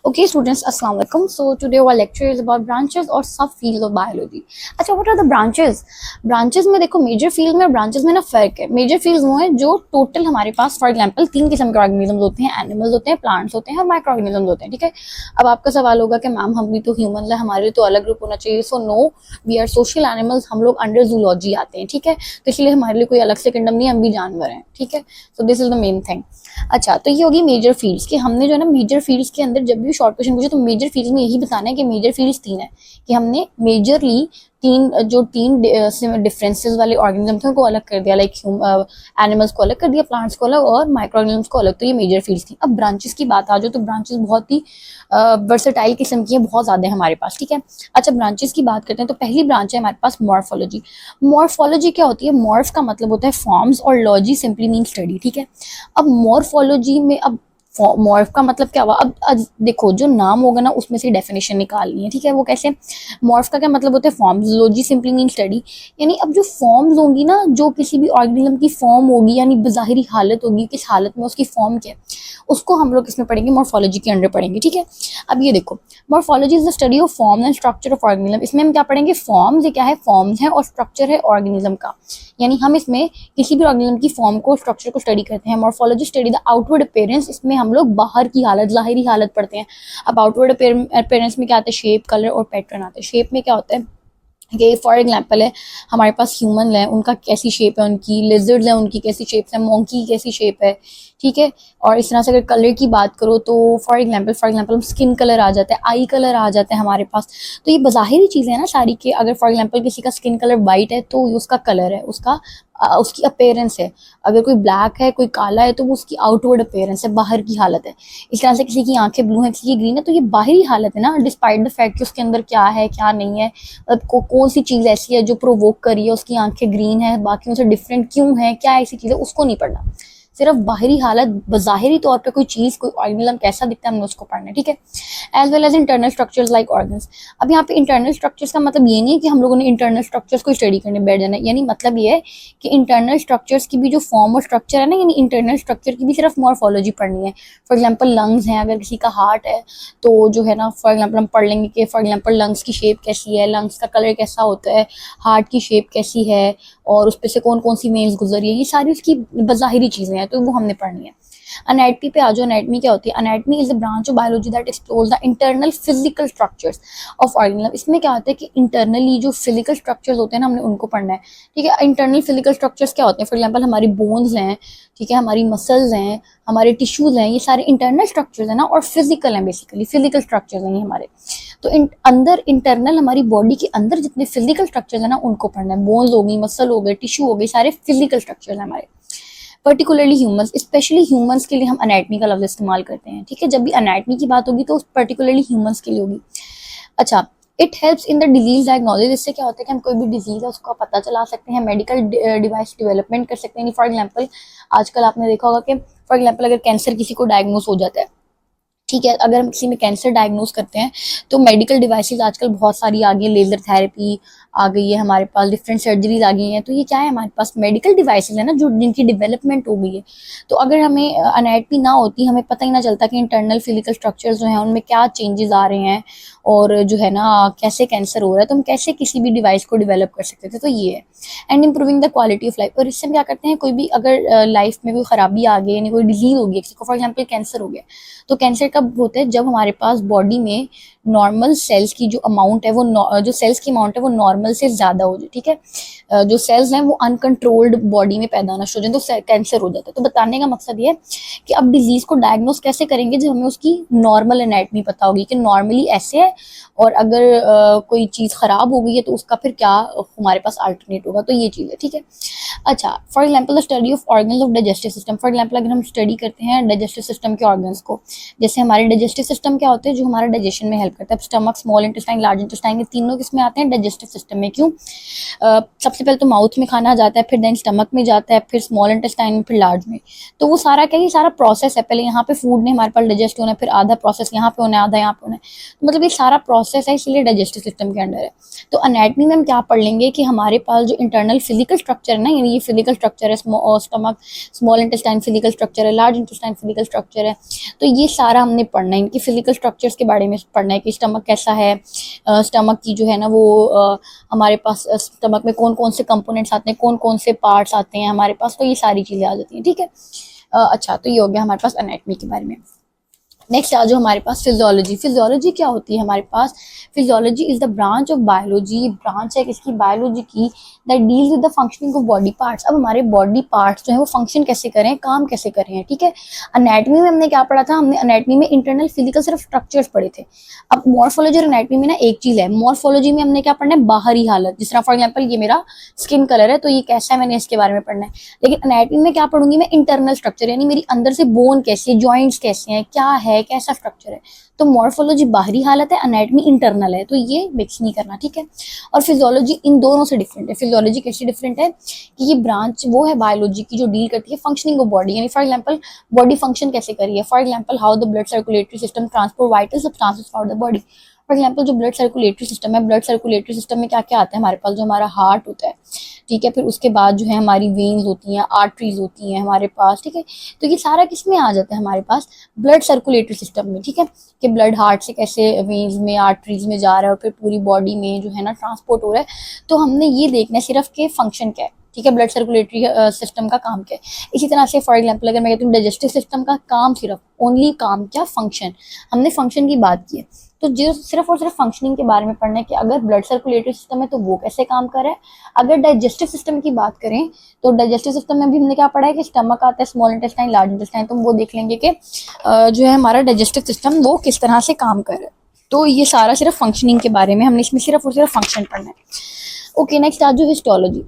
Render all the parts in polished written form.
Okay, students, Assalamu alaikum. So today our lecture is about branches or subfields of biology. अच्छा, what are the branches? Branches में देखो major field में और branches में ना फर्क है. Major fields वो है जो total हमारे पास for example 3 किस्म के organisms होते हैं, animals होते हैं, plants होते हैं और microorganisms होते हैं. ठीक है. अब आपका सवाल होगा कि मैम हम भी तो ह्यूमन है, हमारे लिए तो अलग ग्रुप होना चाहिए. So no, we are social animals, हम लोग अंडर जूलॉजी आते हैं. ठीक है. तो इसलिए हमारे लिए कोई अलग से किंगडम नहीं है, हम भी जानवर हैं. ठीक है. So this is the main thing. अच्छा, तो ये होगी मेजर फील्ड्स कि हमने जो है ना मेजर फील्ड्स के अंदर जब भी शॉर्ट क्वेश्चन पूछे तो मेजर फील्ड्स में यही बताना है कि मेजर फील्ड्स 3 है, कि हमने मेजरली तीन डिफरेंसेस वाले ऑर्गेनिज्म थे उनको अलग कर दिया, लाइक एनिमल्स को अलग कर दिया, प्लांट्स को अलग और माइक्रो ऑर्गेनिजम्स को अलग. तो ये मेजर फील्ड्स थी. अब ब्रांचेस की बात आ जाओ तो ब्रांचेस बहुत ही वर्सेटाइल किस्म की है, बहुत ज्यादा है हमारे पास. ठीक है. अच्छा, ब्रांचेस की बात करते हैं तो पहली ब्रांच है हमारे पास मॉर्फोलॉजी. मॉर्फोलॉजी क्या होती है? मॉर्फ का मतलब होता है फॉर्म्स और लॉजी सिंपली मीन स्टडी. ठीक है. अब मॉर्फोलॉजी में अब मॉर्फ का मतलब क्या हुआ? अब देखो, जो नाम होगा ना उसमें से डेफिनेशन निकालनी है. ठीक है. वो कैसे? मॉर्फ का क्या मतलब होता है? Forms. Logy simply mean study. यानी अब जो फॉर्म्स होंगी ना, जो किसी भी ऑर्गेनिज्म की फॉर्म होगी, यानी बाहिरी हालत होगी, किस हालत में उसकी फॉर्म क्या है, उसको हम लोग इसमें पढ़ेंगे, मॉर्फोलॉजी के अंडर पढ़ेंगे. ठीक है. अब ये देखो, morphology is the study of form and structure of organism. इसमें हम क्या पढ़ेंगे? फॉर्म्स. ये क्या है? फॉर्म्स है. और स्ट्रक्चर है ऑर्गेनिज्म का. यानी हम इसमें किसी भी ऑर्गेनिज्म की फॉर्म को, स्ट्रक्चर को स्टडी करते हैं. Morphology study the outward appearance. इसमें हम लोग बाहर की हालत, ज़ाहिरी हालत पढ़ते हैं. अब आउटवर्ड अपीयरेंस में क्या आता है? शेप, कलर और पैटर्न आते हैं. शेप में क्या होता है कि फॉर एग्जाम्पल है हमारे पास ह्यूमन है, उनका कैसी शेप है, उनकी लिजर्ड्स है उनकी कैसी शेप है, मोंकी की कैसी शेप है. ठीक है. और इस तरह से अगर कलर की बात करो तो फॉर एग्जाम्पल हम स्किन कलर आ जाता है, आई कलर आ जाता है हमारे पास. तो ये बज़ाहिरी चीज़ें हैं ना सारी के. अगर फॉर एग्जाम्पल किसी का स्किन कलर वाइट है तो उसका कलर है, उसका उसकी अपेयरेंस है. अगर कोई ब्लैक है, कोई काला है, तो वो उसकी आउटवर्ड अपेयरेंस है, बाहर की हालत है. इस तरह से किसी की आंखें ब्लू हैं, किसी की ग्रीन है, तो ये बाहरी हालत है ना, डिस्पाइट द फैक्ट कि उसके अंदर क्या है क्या नहीं है. मतलब कौन सी चीज़ ऐसी है जो प्रोवोक करी है, उसकी आंखें ग्रीन है, बाकियों से डिफरेंट क्यों है, क्या ऐसी चीज़ है, उसको नहीं पढ़ना. सिर्फ बाहरी हालत, बज़ाहिरी तौर पे कोई चीज़, कोई ऑर्गेनिज्म कैसा दिखता है, हमने उसको पढ़ना है. ठीक है. As well as internal structures like organs. अब यहाँ पे इंटरनल स्ट्रक्चर्स का मतलब ये नहीं है कि हम लोगों ने इंटरनल स्ट्रक्चर्स को स्टडी करने बैठ जाना है. यानी मतलब ये है कि इंटरनल स्ट्रक्चर्स की भी जो फॉर्म और स्ट्रक्चर है ना, यानी इंटरनल स्ट्रक्चर की भी सिर्फ मॉर्फोलॉजी पढ़नी है. फॉर एग्जाम्पल लंग्स हैं, अगर किसी का हार्ट है तो जो है ना, फॉर एग्जाम्पल हम पढ़ लेंगे कि फॉर एग्जाम्पल लंग्स की शेप कैसी है, लंग्स का कलर कैसा होता है, हार्ट की शेप कैसी है, और उस पर से कौन कौन सी वेन्स गुजरी है. ये सारी उसकी बज़ाहिरी चीज़ें हैं, तो वो हमने पढ़नी है. एनाटमी पे आ जाओ. एनाटमी क्या होती है? Anatomy is the branch of biology that explores the internal physical structures of organism. इसमें क्या होता है कि इंटरनली जो फिजिकल स्ट्रक्चर्स होते हैं ना, हमने उनको पढ़ना है. ठीक है. इंटरनल फिजिकल स्ट्रक्चर्स क्या होते हैं? फॉर एग्जाम्पल हमारी बोन्स हैं, ठीक है, हमारी मसल्स हैं, हमारे टिश्यूज हैं, ये सारे इंटरनल स्ट्रक्चर्स हैं ना, और फिजिकल हैं, बेसिकली फिजिकल स्ट्रक्चर्स हैं ये हमारे. तो अंदर इंटरनल हमारी बॉडी के अंदर जितने फिजिकल स्ट्रक्चर्स हैं ना, उनको पढ़ना है. बोन्स हो गई, मसल हो गए, टिश्यू हो गई, सारे फिजिकल स्ट्रक्चर्स हैं हमारे. पर्टिकुलरली ह्यूमंस, स्पेशली ह्यूमंस के लिए हम एनाटमी का लफ्ज इस्तेमाल करते हैं. ठीक है. जब भी एनाटमी की बात होगी तो पर्टिकुलरली ह्यूमंस के लिए होगी. अच्छा, it helps in the disease diagnosis. इससे क्या होता है कि हम कोई भी डिजीज है उसका पता चला सकते हैं, मेडिकल डिवाइस डेवलपमेंट कर सकते हैं. फॉर एग्जाम्पल आजकल आपने देखा होगा कि फॉर एग्जाम्पल अगर कैंसर किसी को डायग्नोस हो जाता है, ठीक है, अगर हम किसी में कैंसर डायग्नोस करते हैं तो मेडिकल डिवाइसेस आजकल बहुत सारी आ गई है. लेजर थेरेपी आ गई है हमारे पास, डिफरेंट सर्जरीज आ गई हैं. तो ये क्या है? हमारे पास मेडिकल डिवाइसेस है ना, जो जिनकी डेवलपमेंट हो गई है. तो अगर हमें एनाटमी ना होती, हमें पता ही ना चलता कि इंटरनल फिजिकल स्ट्रक्चर्स जो हैं उनमें क्या चेंजेस आ रहे हैं और जो है ना कैसे कैंसर हो रहा है, तो हम कैसे किसी भी डिवाइस को डेवलप कर सकते थे. तो ये है. And improving the quality of life. और इससे हम क्या करते हैं, कोई भी अगर लाइफ में कोई खराबी आ गई, यानी कोई डिजीज हो गई किसी को, फॉर एग्जाम्पल कैंसर हो गया, तो कैंसर कब होता है? जब हमारे पास बॉडी में नॉर्मल सेल्स की जो अमाउंट है, वो जो सेल्स की अमाउंट है वो नॉर्मल से ज़्यादा हो जाए. ठीक है. जो सेल्स हैं वो अनकंट्रोल्ड बॉडी में पैदा होना शुरू हो जाए, तो कैंसर हो जाता है. तो बताने का मकसद ये है कि अब डिजीज को डायग्नोस कैसे करेंगे? जब हमें उसकी नॉर्मल एनाटमी पता होगी कि नॉर्मली ऐसे है, और अगर कोई चीज़ ख़राब हो गई है तो उसका फिर क्या हमारे पास अल्टरनेट होगा. तो ये चीज़ है. ठीक है. अच्छा, for example the study of organs of digestive system. For example अगर हम स्टडी करते हैं डाइजेस्टिव सिस्टम के ऑर्गन्स को, जैसे हमारे डाइजेस्टिव सिस्टम क्या होते हैं? जो हमारा डाइजेशन में हेल्प करता है. Stomach, small intestine, large intestine, ये तीनों किसमें आते हैं? डाइजेस्टिव सिस्टम सिस्टम में। क्यों? सबसे पहले तो माउथ में खाना जाता है, फिर देन स्टमक में जाता है, फिर स्मॉल इंटेस्टाइन में, फिर लार्ज में। तो वो सारा क्या, ये सारा प्रोसेस है, पहले यहाँ पे फूड ने हमारे पास डाइजेस्ट होना है, फिर आधा प्रोसेस यहाँ पे होना है, आधा यहाँ पे होना है। तो मतलब ये सारा प्रोसेस है, इसलिए डाइजेस्टिव सिस्टम के अंडर है। तो अनैटमी में हम क्या पढ़ लेंगे कि हमारे पास जो इंटरनल फिजिकल स्ट्रक्चर है ना, यानी ये फिजिकल स्ट्रक्चर है, stomach, small intestine physical structure है, लार्ज इंटेस्टाइन फिजिकल स्ट्रक्चर है। तो ये सारा हमने पढ़ना है, इनकी फिजिकल स्ट्रक्चर्स के बारे में पढ़ना है कि स्टमक कैसा है, स्टमक की जो है ना वो हमारे पास स्टमक में कौन कौन से कंपोनेंट्स आते हैं, कौन कौन से पार्ट्स आते हैं हमारे पास, तो ये सारी चीज़ें आ जाती हैं। ठीक है। अच्छा, तो ये हो गया हमारे पास एनाटॉमी के बारे में। नेक्स्ट आ जाओ हमारे पास फिजियोलॉजी। फिजियोलॉजी क्या होती है हमारे पास? Physiology is the branch of biology, ये ब्रांच है किसकी? बायोलॉजी की, that deals with the functioning of body parts. अब हमारे बॉडी पार्ट्स जो है वो फंक्शन कैसे करें, काम कैसे कर रहे हैं। ठीक है। अनैटमी में हमने क्या पढ़ा था? हमने अनैटमी में इंटरनल फिजिकल सिर्फ स्ट्रक्चर्स पढ़े थे। अब मॉर्फोलॉजी और अनैटमी में ना एक चीज है, मॉर्फोलॉजी में हमने क्या पढ़ना है? बाहरी हालत। जिस तरह फॉर एग्जाम्पल ये मेरा स्किन कलर है, तो ये कैसा है, मैंने इसके बारे में पढ़ना है। लेकिन अनैटमी में क्या पढ़ूंगी मैं? इंटरनल स्ट्रक्चर, यानी मेरी अंदर से बोन कैसी है, जॉइंट्स कैसे हैं, क्या है, कैसा स्ट्रक्चर है। तो मॉर्फोलॉजी बाहरी हालत है, एनाटॉमी इंटरनल है, तो ये मिक्स नहीं करना। ठीक है। और फिजियोलॉजी इन दोनों से डिफरेंट है। फिजियोलॉजी कैसे डिफरेंट है कि ये ब्रांच वो है बायोलॉजी की जो डील करती है फंक्शनिंग ऑफ बॉडी, यानी फॉर एग्जांपल बॉडी फंक्शन कैसे करी है। For example how the blood circulatory system transport vital substances through the body. For example जो ब्लड सर्कुलेटरी सिस्टम है, ब्लड सर्कुलेटरी सिस्टम में क्या क्या आता है हमारे पास? जो हमारा हार्ट होता है, ठीक है, फिर उसके बाद जो है हमारी वेन्स होती हैं, आर्टरीज होती हैं हमारे पास। ठीक है। तो ये सारा किस में आ जाता है हमारे पास? ब्लड सर्कुलेटरी सिस्टम में। ठीक है, कि ब्लड हार्ट से कैसे वेन्स में, आर्टरीज में जा रहा है और फिर पूरी बॉडी में जो है ना ट्रांसपोर्ट हो रहा है। तो हमने ये देखना है सिर्फ के फंक्शन क्या है। ठीक है, ब्लड सर्कुलेटरी सिस्टम का काम क्या है। इसी तरह से फॉर एग्जांपल अगर मैं कहती हूँ डाइजेस्टिव सिस्टम का काम सिर्फ ओनली काम क्या? फंक्शन। हमने फंक्शन की बात की है, तो जो सिर्फ और सिर्फ फंक्शनिंग के बारे में पढ़ना है कि अगर ब्लड सर्कुलेटरी सिस्टम है तो वो कैसे काम कर रहा है। अगर डाइजेस्टिव सिस्टम की बात करें तो डाइजेस्टिव सिस्टम में भी हमने क्या पढ़ा है कि स्टमक आता है, स्मॉल इंटेस्टाइन, लार्ज इंटेस्टाइन, तो हम वो देख लेंगे कि जो है हमारा डाइजेस्टिव सिस्टम वो किस तरह से काम कर रहा है। तो ये सारा सिर्फ फंक्शनिंग के बारे में, हमने इसमें सिर्फ और सिर्फ फंक्शन पढ़ना है। ओके, नेक्स्ट आ जाओ histology.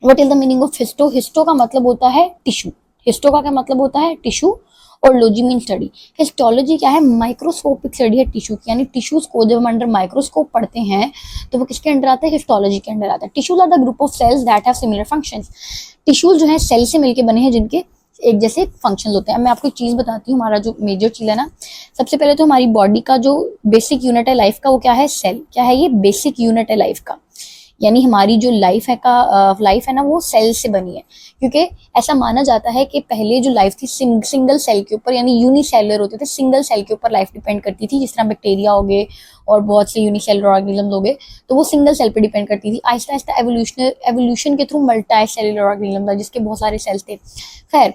What is the meaning of histo? Histo का मतलब होता है टिश्यू। हिस्टो का क्या मतलब होता है? टिश्यू। और लॉजी मीन स्टडी। हिस्टोलॉजी क्या है? माइक्रोस्कोपिक स्टडी है टिश्यू की, यानी टिश्यूज को जब हम अंडर माइक्रोस्कोप पढ़ते हैं तो वो किसके अंडर आता है? हिस्टोलॉजी के अंडर आता है। Tissues are the group of cells that have similar functions. Tissues जो है सेल से मिलके बने हैं जिनके एक जैसे फंक्शंस होते हैं। मैं आपको एक चीज बताती हूँ, हमारा जो मेजर चीज है ना, सबसे पहले तो हमारी बॉडी का जो बेसिक यूनिट है लाइफ का वो क्या है? सेल। क्या है ये? बेसिक यूनिट है लाइफ का, यानी हमारी जो लाइफ है ना वो सेल से बनी है। क्योंकि ऐसा माना जाता है कि पहले जो लाइफ थी सिंगल सेल के ऊपर, यानी यूनिसेलुलर होते थे, सिंगल सेल के ऊपर लाइफ डिपेंड करती थी। जिस तरह बैक्टीरिया हो गए और बहुत से यूनिसेलुलर ऑर्गेनिज्म हो गए, तो वो सिंगल सेल पे डिपेंड करती थी। आहिस्ता आहिस्ता एवोल्यूशन के थ्रू मल्टी सेलुलर ऑर्गेनिज्म था जिसके बहुत सारे सेल्स थे। खैर,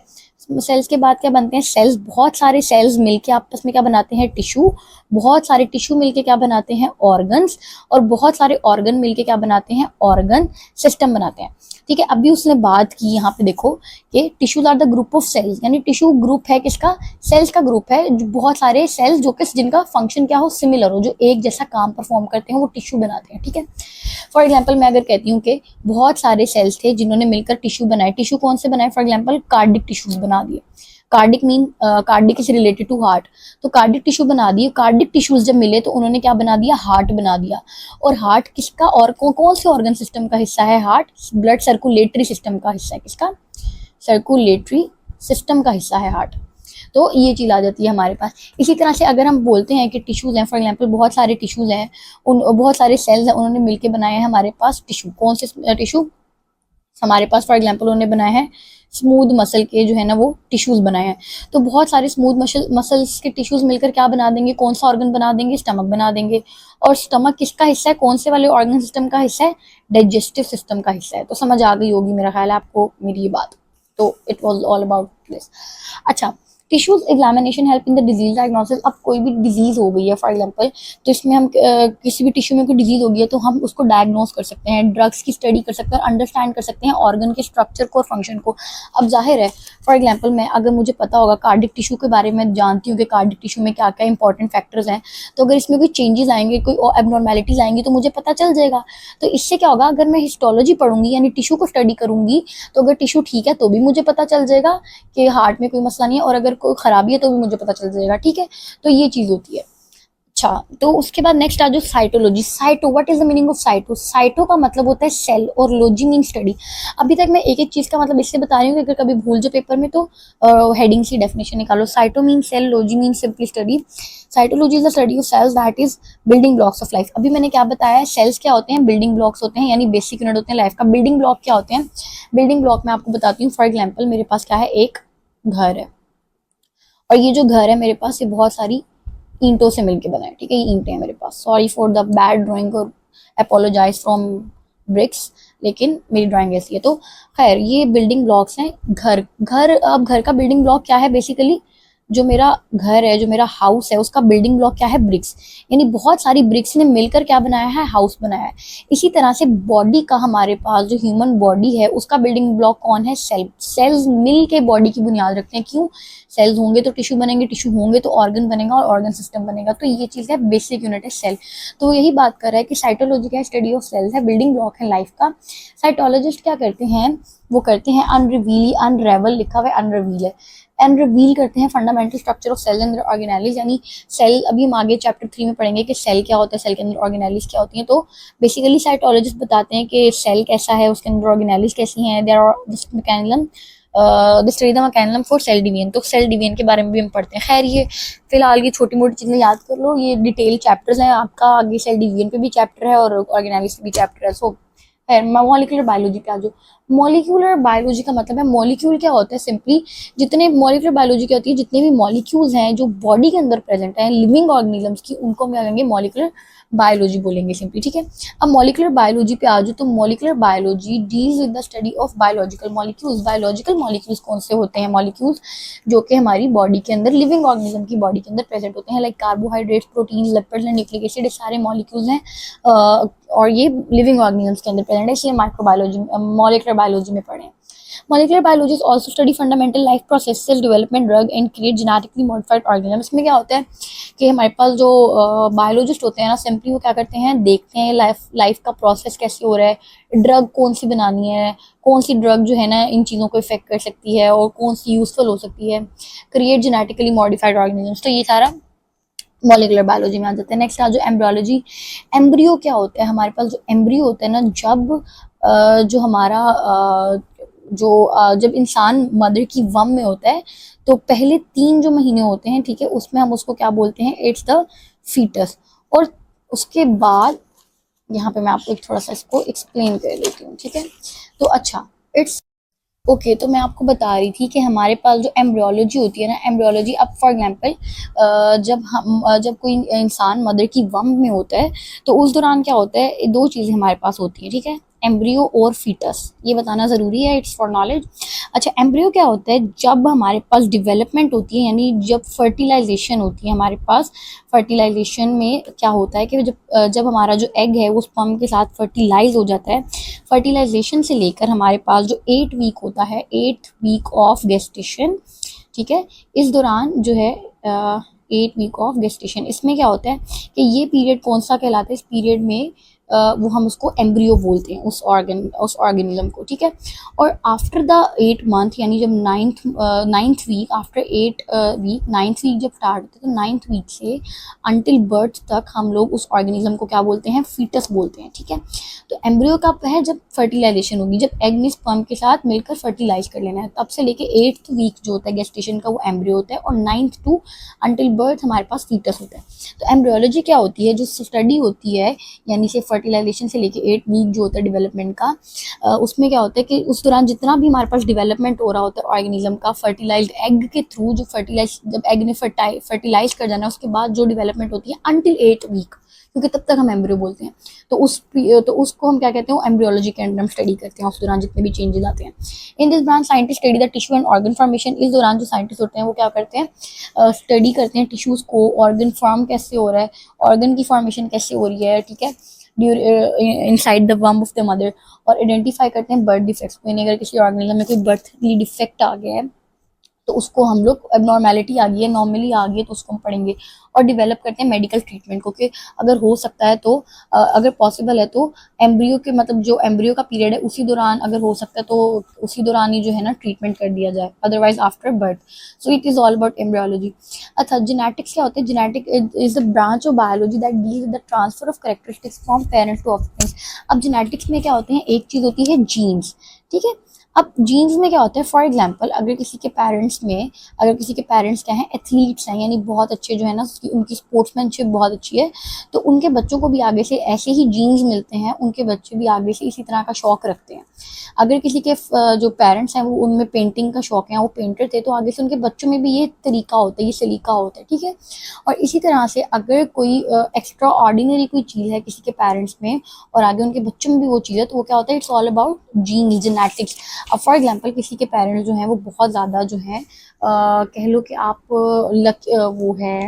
सेल्स के बाद क्या बनते हैं? सेल्स। बहुत सारे सेल्स मिलके आपस में क्या बनाते हैं? टिश्यू। बहुत सारे टिश्यू मिलके क्या बनाते हैं? ऑर्गन्स। और बहुत सारे ऑर्गन मिलके क्या बनाते हैं? ऑर्गन सिस्टम बनाते हैं। ठीक है, अभी उसने बात की यहाँ पे देखो कि tissues are the group of cells, यानी टिश्यू ग्रुप है किसका? सेल्स का ग्रुप है। जो बहुत सारे सेल्स जो कि जिनका फंक्शन क्या हो? सिमिलर हो, जो एक जैसा काम परफॉर्म करते हैं, वो टिश्यू बनाते हैं। ठीक है। फॉर एग्जाम्पल मैं अगर कहती हूँ कि बहुत सारे सेल्स थे जिन्होंने मिलकर टिश्यू बनाए। टिश्यू कौन से बनाए? फॉर एग्जाम्पल कार्डिक टिश्यूज बना दिए। Cardiac mean cardiac is related to heart, तो कार्डिक टिश्यू बना दिए। कार्डिक टिश्यूज जब मिले तो उन्होंने क्या बना दिया? हार्ट बना दिया। और हार्ट किसका और कौन से ऑर्गन सिस्टम का हिस्सा है? हार्ट ब्लड सर्कुलेटरी सिस्टम का हिस्सा है। किसका? सर्कुलेटरी सिस्टम का हिस्सा है हार्ट। तो ये चीज आ जाती है हमारे पास। इसी तरह से अगर हम बोलते हैं कि टिश्यूज हैं, फॉर एग्जांपल बहुत सारे टिश्यूज हैं, उन बहुत सारे सेल्स हैं, उन्होंने मिलके बनाए हैं हमारे पास टिश्यू। कौन से टिश्यू हमारे पास? फॉर एग्जांपल उन्होंने बनाए हैं स्मूथ मसल के जो है ना वो टिश्यूज बनाए हैं। तो बहुत सारे स्मूथ मसल्स के टिश्यूज मिलकर क्या बना देंगे? कौन सा ऑर्गन बना देंगे? स्टमक बना देंगे। और स्टमक किसका हिस्सा है? कौन से वाले ऑर्गन सिस्टम का हिस्सा है? डाइजेस्टिव सिस्टम का हिस्सा है। तो समझ आ गई होगी मेरा ख्याल है आपको मेरी ये बात। तो it was all about this. अच्छा, tissues examination help in the disease diagnosis. अब कोई भी डिजीज हो गई है फॉर एग्जांपल, तो इसमें हम किसी भी टिश्यू में कोई डिजीज हो गई है तो हम उसको डायग्नोस कर सकते हैं, ड्रग्स की स्टडी कर सकते हैं, अंडरस्टैंड कर सकते हैं ऑर्गन के स्ट्रक्चर को और फंक्शन को। अब जाहिर है फॉर एग्जांपल मैं अगर मुझे पता होगा कार्डिक टिश्यू के बारे में, जानती हूँ कि कार्डिक टिश्यू में क्या क्या इंपॉर्टेंट फैक्टर्स हैं, तो अगर इसमें कोई चेंजेस आएंगे, कोई एबनॉर्मेलिटीज आएंगी तो मुझे पता चल जाएगा। तो इससे क्या होगा? अगर मैं हिस्टोलॉजी पढ़ूंगी यानी टिश्यू को स्टडी करूंगी, तो अगर टिश्यू ठीक है तो भी मुझे पता चल जाएगा कि हार्ट में कोई मसला नहीं है, और अगर कोई खराबी है तो भी मुझे पता चल जाएगा। ठीक है, तो ये चीज होती है। अच्छा, तो उसके बाद नेक्स्ट आ जाओ cytology. Cyto, what is the meaning of cyto? Cyto का मतलब होता है सेल और लॉजी मीन स्टडी। अभी तक मैं एक एक चीज का मतलब इसलिए बता रही हूँ कि अगर कभी भूल जाओ पेपर में तो हेडिंग से डेफिनेशन निकालो। Cyto mean cell, logy mean simply study. Cytology is the study of cells that is building blocks of life. अभी मैंने क्या बताया, सेल्स क्या होते हैं, बिल्डिंग ब्लॉक्स होते हैं, यानी बेसिक यूनिट होते हैं लाइफ का। बिल्डिंग ब्लॉक क्या होते हैं? बिल्डिंग ब्लॉक मैं आपको बताती हूँ। फॉर एग्जाम्पल मेरे पास क्या है, एक घर है, और ये जो घर है मेरे पास, ये बहुत सारी ईंटों से मिलके बना है, ठीक है, ये ईंटें हैं मेरे पास। Sorry for the bad drawing और अपोलोजाइज फ्रॉम ब्रिक्स, लेकिन मेरी ड्राइंग ऐसी है। तो खैर, ये बिल्डिंग ब्लॉक्स हैं। घर घर अब घर का बिल्डिंग ब्लॉक क्या है? बेसिकली जो मेरा घर है, जो मेरा हाउस है, उसका बिल्डिंग ब्लॉक क्या है? ब्रिक्स। यानी बहुत सारी ब्रिक्स ने मिलकर क्या बनाया है? हाउस बनाया है। इसी तरह से बॉडी का, हमारे पास जो ह्यूमन बॉडी है, उसका बिल्डिंग ब्लॉक कौन है? सेल। सेल्स मिल के बॉडी की बुनियाद रखते हैं। क्यों? सेल्स होंगे तो टिश्यू बनेंगे, टिश्यू होंगे तो ऑर्गन बनेगा, और ऑर्गन सिस्टम बनेगा। तो ये चीज़ है, बेसिक यूनिट है सेल। तो यही बात कर रहा है कि साइटोलॉजी का स्टडी ऑफ सेल्स है, बिल्डिंग ब्लॉक है लाइफ का। साइटोलॉजिस्ट क्या करते हैं? वो करते हैं अनरिवील, अनरेवल लिखा हुआ है, अनरिवील है, अनरिवील करते हैं fundamental structure of cell and organelles. यानी सेल, अभी हम आगे चैप्टर 3 में पढ़ेंगे कि सेल क्या होता है, सेल के अंदर ऑर्गेनेलिज क्या होती हैं। तो बेसिकली साइटोलॉजिस्ट बताते हैं कि सेल कैसा है, उसके अंदर ऑर्गेनेलिज कैसी हैं, there are this mechanism, the study the mechanism for cell division. तो सेल डिवीजन के बारे में भी हम पढ़ते हैं। खैर, ये फिलहाल ये छोटी मोटी चीजें याद कर लो, ये डिटेल चैप्टर्स हैं आपका। आगे सेल डिवीजन पे भी चैप्टर है और ऑर्गेनेलिज पे भी चैप्टर है। सो मॉलिक्यूलर बायोलॉजी पे आ जाओ। मॉलिक्यूलर बायोलॉजी का मतलब है, मॉलिक्यूल क्या होता है? सिंपली जितने, मॉलिक्यूलर बायोलॉजी क्या होती है, जितने भी मॉलिक्यूल्स हैं जो बॉडी के अंदर प्रेजेंट हैं लिविंग ऑर्गेनिजम्स की, उनको हम क्या कहेंगे? मॉलिक्यूलर बायोलॉजी बोलेंगे सिंपली, ठीक है। अब मॉलिक्यूलर बायोलॉजी पे आ जाओ, तो molecular biology deals with the study of biological molecules. Biological molecules कौन से होते हैं? मॉलिक्यूल्स जो कि हमारी बॉडी के अंदर, लिविंग ऑर्गेनिज्म की बॉडी के अंदर प्रेजेंट होते हैं, like carbohydrates, protein, lipids and nucleic acid, ये सारे मॉलिक्यूल्स हैं, और ये लिविंग ऑर्गेनिजम्स के अंदर प्रेजेंट है, इसलिए माइक्रोबायोलॉजी, मॉलिक्यूलर बायोलॉजी में पढ़े। Molecular biology is also study fundamental life processes, development drug and create genetically modified organisms। इसमें क्या होता है कि हमारे पास जो बायोलॉजिस्ट होते हैं ना, सिंपली वो क्या करते हैं? देखते हैं लाइफ का प्रोसेस कैसे हो रहा है, ड्रग कौन सी बनानी है, कौन सी ड्रग जो है ना इन चीज़ों को इफेक्ट कर सकती है, और कौन सी यूजफुल हो सकती है, क्रिएट जेनेटिकली मॉडिफाइड ऑर्गेनिजम्स। तो ये सारा मॉलिकुलर बायोलॉजी में आ जाता है। नेक्स्ट आ जो एम्ब्रियोलॉजी। एम्ब्रियो क्या होता है? हमारे पास जो एम्ब्रियो होता है ना, जब जो हमारा जब इंसान मदर की वम में होता है, तो पहले 3 जो महीने होते हैं, ठीक है, उसमें हम उसको क्या बोलते हैं? It's the foetus. और उसके बाद यहाँ पे मैं आपको एक थोड़ा सा इसको एक्सप्लेन कर लेती हूँ, ठीक है। तो अच्छा, इट्स ओके, तो मैं आपको बता रही थी कि हमारे पास जो एम्ब्रियोलॉजी होती है ना, एम्ब्रियोलॉजी, अब फॉर एग्जांपल जब कोई इंसान मदर की वम में होता है, तो उस दौरान क्या होता है? 2 चीज़ें हमारे पास होती हैं, ठीक है, एम्ब्रियो और फीटस, ये बताना ज़रूरी है, इट्स फॉर नॉलेज। अच्छा, एम्ब्रियो क्या होता है? जब हमारे पास डेवलपमेंट होती है, यानी जब फर्टिलाइजेशन होती है हमारे पास, फर्टिलाइजेशन में क्या होता है कि जब हमारा जो एग है वो स्पर्म के साथ फर्टिलाइज हो जाता है, फर्टिलाइजेशन से लेकर हमारे पास जो 8 वीक होता है, 8 वीक ऑफ गेस्टेशन, ठीक है, इस दौरान जो है 8 वीक ऑफ गेस्टेशन, इसमें क्या होता है कि ये पीरियड कौन सा कहलाता है? इस पीरियड में वो हम उसको एम्ब्रियो बोलते हैं, उस ऑर्गेनिज्म को, ठीक है। और आफ्टर द 8 मंथ, यानी जब ninth week, after 8 week, 9th week जब स्टार्ट होते हैं, तो 9th वीक से अंटिल बर्थ तक हम लोग उस ऑर्गेनिज्म को क्या बोलते हैं? फीटस बोलते हैं, ठीक है। तो एम्ब्रियो कब है? जब फर्टिलाइजेशन होगी, जब एग ने स्पर्म के साथ मिलकर फर्टिलाइज कर लेना है, तब से लेके 8th वीक जो होता है गेस्टेशन का, वो एम्ब्रियो होता है, और 9th टू अंटिल बर्थ हमारे पास फीटस होता है। तो एम्ब्रियोलॉजी क्या होती है? जो स्टडी होती है, यानी से फर्टिलाइजेशन से लेके 8 वीक जो होता है डेवलपमेंट का, उसमें क्या होता है कि उस दौरान जितना भी हमारे पास डेवलपमेंट हो रहा होता है ऑर्गेनिज्म का, फर्टिलाइज्ड एग के थ्रू, जब एग ने फर्टिलाइज कर जाना है, उसके बाद जो डेवलपमेंट होती है अंटिल 8 वीक, क्योंकि तब तक हम एम्ब्रियो बोलते हैं, तो उसको हम क्या कहते हैं? एम्ब्रियोलॉजी के अंदर हम स्टडी करते हैं, उस दौरान जितने भी चेंजेस आते हैं। In this branch scientist study the tissue and organ formation. इस दौरान जो साइंटिस्ट होते हैं वो क्या करते हैं? स्टडी करते हैं टिश्यूज को, ऑर्गन फॉर्म कैसे हो रहा है, ऑर्गन की फॉर्मेशन कैसे हो रही है, ठीक है, inside the womb of the mother, और आइडेंटिफाई करते हैं बर्थ डिफेक्ट्स को, यानी अगर किसी ऑर्गेनिज्म में कोई बर्थ डिफेक्ट आ गया है, तो उसको हम लोग एबनॉर्मेलिटी आ गई है, नॉर्मली आ गई है, तो उसको हम पढ़ेंगे और डेवलप करते हैं मेडिकल ट्रीटमेंट को, कि अगर हो सकता है तो अगर पॉसिबल है तो एम्ब्रियो के मतलब जो एम्ब्रियो का पीरियड है उसी दौरान अगर हो सकता है तो उसी दौरान ही जो है ना ट्रीटमेंट कर दिया जाए, otherwise after birth. So it is all about embryology. अच्छा, जेनेटिक्स क्या होता है? Genetic is the branch of biology that deals with the transfer of characteristics from parents to offsprings. अब जेनेटिक्स में क्या होते हैं? एक चीज़ होती है जीन्स, ठीक है। अब जीन्स में क्या होता है? फॉर एग्जाम्पल अगर किसी के पेरेंट्स क्या हैं, एथलीट्स हैं, यानी बहुत अच्छे जो है ना उनकी स्पोर्ट्समैनशिप बहुत अच्छी है, तो उनके बच्चों को भी आगे से ऐसे ही जीन्स मिलते हैं, उनके बच्चे भी आगे से इसी तरह का शौक रखते हैं। अगर किसी के जो पेरेंट्स हैं वो उनमें पेंटिंग का शौक है, वो पेंटर थे, तो आगे से उनके बच्चों में भी ये तरीका होता है, ये सलीका होता है, ठीक है। और इसी तरह से अगर कोई एक्स्ट्रा ऑर्डिनरी कोई चीज़ है किसी के पेरेंट्स में और आगे उनके बच्चों में भी वो चीज़ है, तो वो क्या होता है? It's all about genes, genetics. अब फॉर एग्जांपल किसी के पेरेंट्स जो हैं वो बहुत ज़्यादा जो है कह लो कि आप वो है,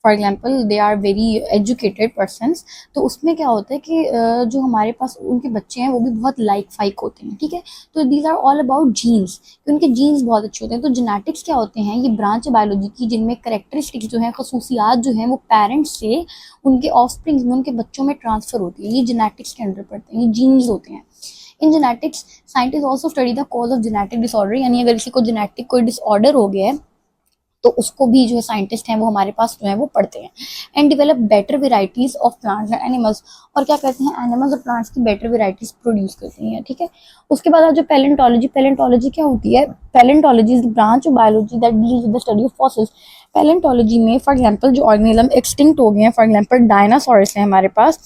for example they are very educated persons, तो उसमें क्या होता है कि जो हमारे पास उनके बच्चे हैं वो भी बहुत लाइक फाइक होते हैं, ठीक है। तो these are all about genes, कि उनके जीन्स बहुत अच्छे होते हैं। तो जेनेटिक्स क्या होते हैं? ये ब्रांच है बायोलॉजी की जिनमें करेक्टरिस्टिक्स जो है, खसूसियात जो हैं वो पेरेंट्स से उनके ऑफस्प्रिंग्स में, उनके बच्चों में ट्रांसफर होती है। ये जेनेटिक्स के अंडर पड़ते हैं, ये जीन्स होते हैं। In genetics scientist also study the cause of genetic disorder, यानी अगर किसी को जेनेटिक कोई डिसऑर्डर हो गया है तो उसको भी जो है साइंटिस्ट हैं वो हमारे पास जो है वो पढ़ते हैं। And develop better varieties of plants and animals, और क्या कहते हैं? एनिमल्स और प्लांट्स की बेटर वेराइटीज प्रोड्यूस करती हैं, ठीक है। उसके बाद जो पैलेंटोलॉजी, पैलेंटोलॉजी क्या होती है? Palaeontology is the branch of biology that deals with the study of fossils. Palaeontology में फॉर एग्जांपल जो ऑर्गेनिज्म एक्सटिंक्ट हो गए हैं, फॉर एग्जांपल डायनासोरस है हमारे पास,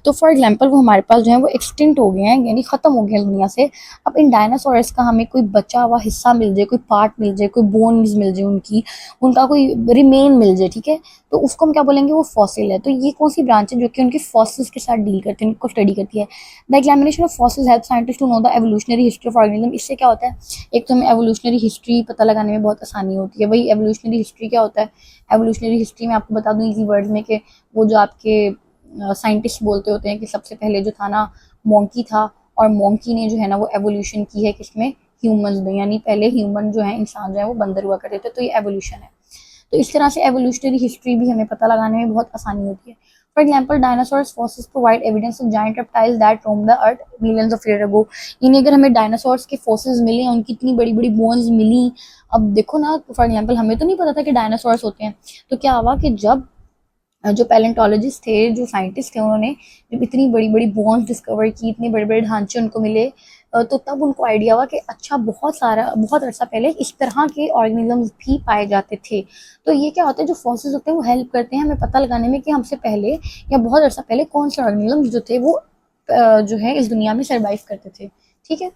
तो फॉर एग्जांपल वो हमारे पास जो है वो एक्सटिंक्ट हो गए हैं, यानी खत्म हो गए हैं दुनिया से। अब इन डायनासोरस का हमें कोई बचा हुआ हिस्सा मिल जाए, कोई पार्ट मिल जाए, कोई बोन्स मिल जाए उनकी, उनका कोई रिमेन मिल जाए, ठीक है, तो उसको हम क्या बोलेंगे? वो फॉसिल है। तो ये कौन सी ब्रांच है जो कि उनके फॉसिल्स के साथ डील करते हैं, उनको स्टडी करती है। The examination of fossils help scientist to know the evolutionary history of organism. इससे क्या होता है? एक तो हमें एवोल्यूशनरी हिस्ट्री पता लगाने में बहुत आसानी होती है। भाई एवोल्यूशनरी हिस्ट्री क्या होता है? एवोल्यूशनरी हिस्ट्री में आपको बता दूं इजी वर्ड में कि वो जो आपके साइंटिस्ट बोलते होते हैं कि सबसे पहले जो था ना मोंकी था, और मोंकी ने जो है ना वो एवोल्यूशन की है किसमें? ह्यूमंस में, यानी पहले ह्यूमन जो है, इंसान जो है वो बंदर हुआ करते थे, तो ये एवोल्यूशन है। तो इस तरह से एवोल्यूशनरी हिस्ट्री भी हमें पता लगाने में बहुत आसानी होती है। For example dinosaurs fossils provide evidence of giant reptiles that Rome the earth millions of year ago. यानी अगर हमें डायनासोर्स के फॉसिल्स मिले, उनकी इतनी बड़ी बड़ी बोन्स मिली, अब देखो ना, फॉर एग्जाम्पल हमें तो नहीं पता था कि डायनासोर्स होते हैं, तो क्या हुआ कि जब जो पैलेंटोलॉजिस्ट थे, जो साइंटिस्ट थे, उन्होंने जब इतनी बड़ी बड़ी बोन्स डिस्कवर की, इतने बड़े बड़े ढांचे उनको मिले, तो तब उनको आइडिया हुआ कि अच्छा बहुत अर्सा पहले इस तरह के ऑर्गेनिजम्स भी पाए जाते थे। तो ये क्या होता है? जो फॉसिल्स होते हैं वो हेल्प करते हैं हमें पता लगाने में कि हमसे पहले या बहुत अर्सा पहले कौन से ऑर्गेनिजम्स जो थे वो जो है इस दुनिया में सर्वाइव करते थे, ठीक है।